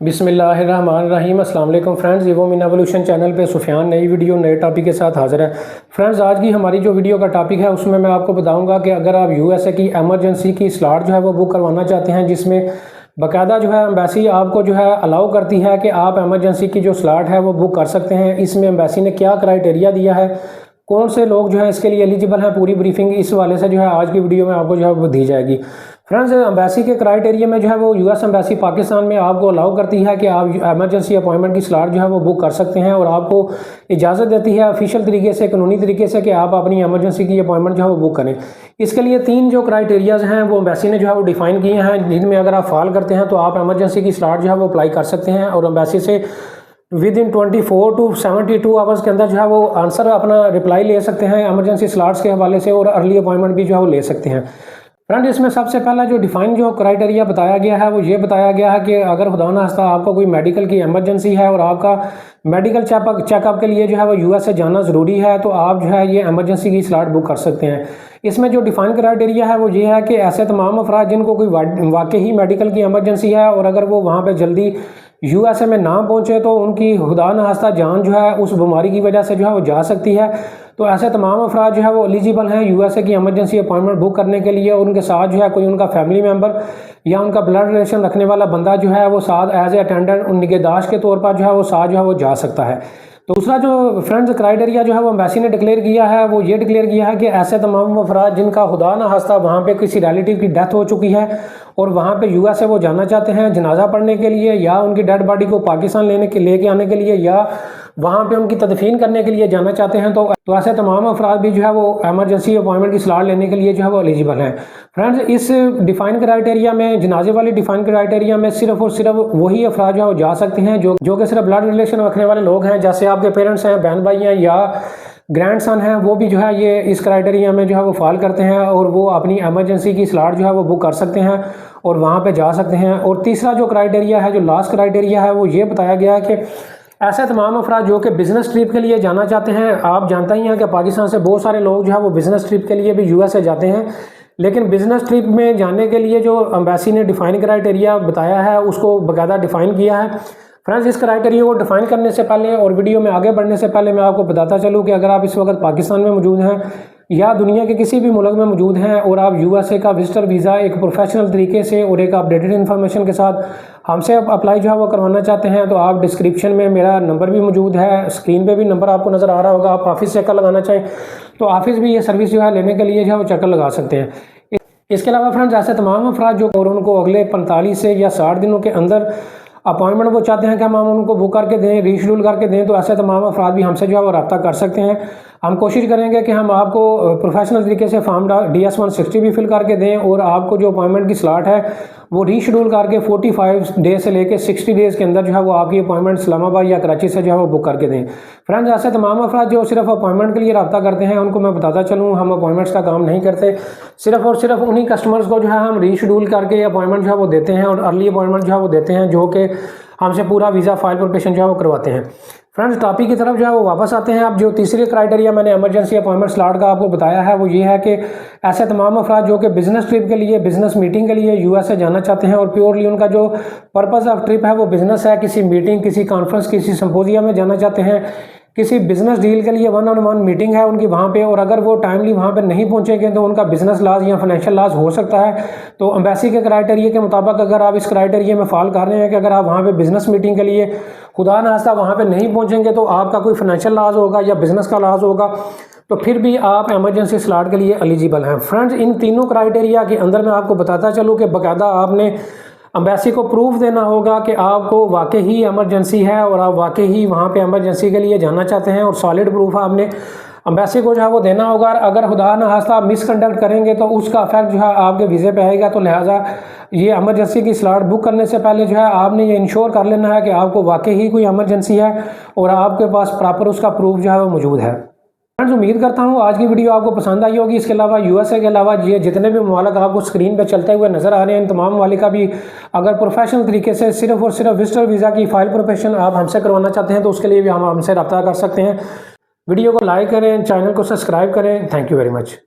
बिस्मिल्लाहिर्रहमानिर्रहीम। अस्सलाम वालेकुम फ्रेंड्स, इवोमिन एवोल्यूशन चैनल पे सुफियान नई वीडियो नए टॉपिक के साथ हाज़िर है। फ्रेंड्स, आज की हमारी जो वीडियो का टॉपिक है उसमें मैं आपको बताऊंगा कि अगर आप यूएसए की एमरजेंसी की स्लॉट जो है वो बुक करवाना चाहते हैं, जिसमें बाकायदा जो है एम्बेसी आपको जो है अलाउ करती है कि आप एमरजेंसी की जो स्लॉट है वो बुक कर सकते हैं। इसमें एम्बेसी ने क्या क्राइटेरिया दिया है, कौन से लोग जो है इसके लिए एलिजिबल हैं, पूरी ब्रीफिंग इस वाले से जो है आज की वीडियो में आपको जो है वो दी जाएगी। फ्रेंड्स, एम्बेसी के क्राइटेरिया में जो है वो यूएस एम्बेसी पाकिस्तान में आपको अलाउ करती है कि आप एमरजेंसी अपॉइंटमेंट की स्लॉट जो है वो बुक कर सकते हैं, और आपको इजाज़त देती है ऑफिशियल तरीके से, कानूनी तरीके से, कि आप अपनी एमरजेंसी की अपॉइंटमेंट जो है वो बुक करें। इसके लिए 3 जो क्राइटेरियाज हैं वो एम्बेसी ने जो है वो डिफाइन किए हैं, जिनमें अगर आप फॉल करते हैं तो आप एमरजेंसी की स्लॉट जो है वो अप्लाई कर सकते हैं, और एम्बेसी से विद इन 24 to 72 आवर्स के अंदर जो है वो आंसर अपना रिप्लाई ले सकते हैं एमरजेंसी स्लॉट्स के हवाले से, और अर्ली अपॉइंटमेंट भी जो है वो ले सकते हैं। फ्रेंड, इसमें सबसे पहला जो डिफाइन जो क्राइटेरिया बताया गया है वो ये बताया गया है कि अगर खुदा ना खास्ता आपको कोई मेडिकल की एमरजेंसी है और आपका मेडिकल चेकअप के लिए जो है वो यूएस से जाना ज़रूरी है, तो आप जो है ये एमरजेंसी की स्लॉट बुक कर सकते हैं। इसमें जो डिफाइन क्राइटेरिया है वो ये है कि ऐसे तमाम अफराद जिनको कोई वाकई मेडिकल की एमरजेंसी है और अगर वो वहाँ पर जल्दी यूएसए में ना पहुँचे तो उनकी खुदा न खास्ता जान जो है उस बीमारी की वजह से जो है वो जा सकती है, तो ऐसे तमाम अफराद जो है वो एलिजिबल हैं यूएसए की एमरजेंसी अपॉइंटमेंट बुक करने के लिए। उनके साथ जो है कोई उनका फैमिली मेम्बर या उनका ब्लड रिलेशन रखने वाला बंदा जो है वो साथ एज ए अटेंडेंट निगहदाश्त के तौर पर जो है वो साथ जो है वो जा सकता है। तो दूसरा जो फ्रेंड्स क्राइटेरिया जो है वो एम्बेसी ने डिक्लेयर किया है वो ये डिक्लेयर किया है कि ऐसे तमाम अफराद जिनका खुदा न खास्ता वहाँ पे किसी रिलेटिव की डेथ हो चुकी है और वहाँ पे यूएसए वो जाना चाहते हैं जनाजा पढ़ने के लिए, या उनकी डेड बॉडी को पाकिस्तान लेके आने के लिए, या वहाँ पे उनकी तदफीन करने के लिए जाना चाहते हैं, तो ऐसे तमाम अफराद भी जो है वो एमरजेंसी अपॉइंटमेंट की स्लॉट लेने के लिए जो है वो एलिजिबल हैं। फ्रेंड्स, इस डिफाइन क्राइटेरिया में, जनाजे वाली डिफाइन क्राइटेरिया में सिर्फ और सिर्फ वही अफराद जो है वो जा सकते हैं जो कि सिर्फ ब्लड रिलेशन रखने वाले लोग हैं, जैसे आपके पेरेंट्स हैं, बहन भाई हैं या ग्रैंड सन हैं, वो भी जो है ये इस क्राइटेरिया में जो है वो फॉल करते हैं और वो अपनी एमरजेंसी की स्लॉट जो है वो बुक कर सकते हैं और वहाँ पे जा सकते हैं। और तीसरा जो क्राइटेरिया है, जो लास्ट क्राइटेरिया है, वो ये बताया गया है कि ऐसे तमाम अफराद जो कि बिज़नेस ट्रिप के लिए जाना चाहते हैं। आप जानते ही हैं कि पाकिस्तान से बहुत सारे लोग जो है वो बिज़नेस ट्रिप के लिए भी यूएसए जाते हैं, लेकिन बिज़नेस ट्रिप में जाने के लिए जो एम्बेसी ने डिफाइन क्राइटेरिया बताया है उसको बाकायदा डिफाइन किया है। फ्रेंड्स, इस क्राइटेरिया को डिफाइन करने से पहले और वीडियो में आगे बढ़ने से पहले मैं आपको बताता चलूँ कि अगर आप इस वक्त पाकिस्तान में मौजूद हैं या दुनिया के किसी भी मुल्क में मौजूद हैं और आप यूएसए का विजिटर वीज़ा एक प्रोफेशनल तरीके से और एक अपडेटेड इन्फॉर्मेशन के साथ हमसे अप्लाई जो है वो करवाना चाहते हैं, तो आप डिस्क्रिप्शन में मेरा नंबर भी मौजूद है, स्क्रीन पे भी नंबर आपको नज़र आ रहा होगा। आप ऑफिस चक्कर लगाना चाहें तो ऑफिस भी ये सर्विस जो है लेने के लिए जो है वो चक्कर लगा सकते हैं। इसके अलावा फ्रेंड्स, ऐसे तमाम अफराद जो और उनको अगले 45 से या 60 दिनों के अंदर अपॉइंटमेंट वो चाहते हैं कि हम उनको बुक करके दें, रीशेड्यूल करके दें, तो ऐसे तमाम अफराद भी हमसे जो है वो रब्ता कर सकते हैं। हम कोशिश करेंगे कि हम आपको प्रोफेशनल तरीके से फॉर्म DS 160 भी फिल करके दें और आपको जो अपॉइंटमेंट की स्लॉट है वो रीशेड्यूल करके 45 डेज से लेकर 60 डेज़ के अंदर जो है वो आपकी अपॉइंटमेंट इस्लामाबाद या कराची से जो है वो बुक करके दें। फ्रेंड्स, ऐसे तमाम अफराद जो सिर्फ अपॉइंटमेंट के लिए रब्ता करते हैं उनको मैं बताता चलूँ, हम अपॉइंटमेंट्स का काम नहीं करते, सिर्फ और सिर्फ उन्हीं कस्टमर्स को जो है हम रीशेड्यूल करके अपॉइंटमेंट जो है वो देते हैं और अर्ली अपॉइंटमेंट जो है वो देते हैं, जो कि हमसे पूरा वीज़ा फाइल प्रिपरेशन जो है वो करवाते हैं। फ्रेंड्स, टॉपिक की तरफ जो है वो वापस आते हैं। अब जो तीसरी क्राइटेरिया मैंने एमरजेंसी अपॉइंटमेंट स्लॉट का आपको बताया है वो ये है कि ऐसे तमाम अफराद जो कि बिज़नेस ट्रिप के लिए, बिज़नेस मीटिंग के लिए यूएसए जाना चाहते हैं और प्योरली उनका जो पर्पज़ ऑफ ट्रिप है वो बिज़नेस है, किसी मीटिंग, किसी कॉन्फ्रेंस, किसी सिम्पोजियम में जाना चाहते हैं, किसी बिज़नेस डील के लिए 1-on-1 मीटिंग है उनकी वहाँ पे, और अगर वो टाइमली वहाँ पे नहीं पहुँचेंगे तो उनका बिज़नेस लॉस या फाइनेंशियल लॉस हो सकता है। तो एम्बेसी के क्राइटेरिया के मुताबिक अगर आप इस क्राइटेरिया में फॉल कर रहे हैं कि अगर आप वहाँ पे बिज़नेस मीटिंग के लिए खुदा न खास्ता वहाँ पे नहीं पहुँचेंगे तो आपका कोई फाइनेंशियल लॉस होगा या बिज़नेस का लॉस होगा, तो फिर भी आप एमरजेंसी स्लॉट के लिए एलिजिबल हैं। फ्रेंड्स, इन तीनों क्राइटेरिया के अंदर मैं आपको बताता चलूँ कि बाकायदा आपने एम्बेसी को प्रूफ देना होगा कि आपको वाकई ही एमरजेंसी है और आप वाकई ही वहाँ पे एमरजेंसी के लिए जाना चाहते हैं, और सॉलिड प्रूफ आपने एम्बेसी को जो है वो देना होगा। अगर खुदा न खास्ता आप मिसकंडक्ट करेंगे तो उसका इफेक्ट जो है आपके वीज़े पे आएगा। तो लिहाजा ये एमरजेंसी की स्लॉट बुक करने से पहले जो है आपने ये इंश्योर कर लेना है कि आपको वाकई ही कोई एमरजेंसी है और आपके पास प्रॉपर उसका प्रूफ जो है वो मौजूद है। फ्रेंड्स, उम्मीद करता हूँ आज की वीडियो आपको पसंद आई होगी। इसके अलावा यूएसए के अलावा ये जितने भी ममालिक आपको स्क्रीन पे चलते हुए नज़र आ रहे हैं, इन तमाम ममालिक का भी अगर प्रोफेशनल तरीके से सिर्फ और सिर्फ विजिटर वीज़ा की फाइल प्रिपरेशन आप हमसे करवाना चाहते हैं तो उसके लिए भी हम हमसे रब्ता कर सकते हैं। वीडियो को लाइक करें, चैनल को सब्सक्राइब करें। Thank you very much.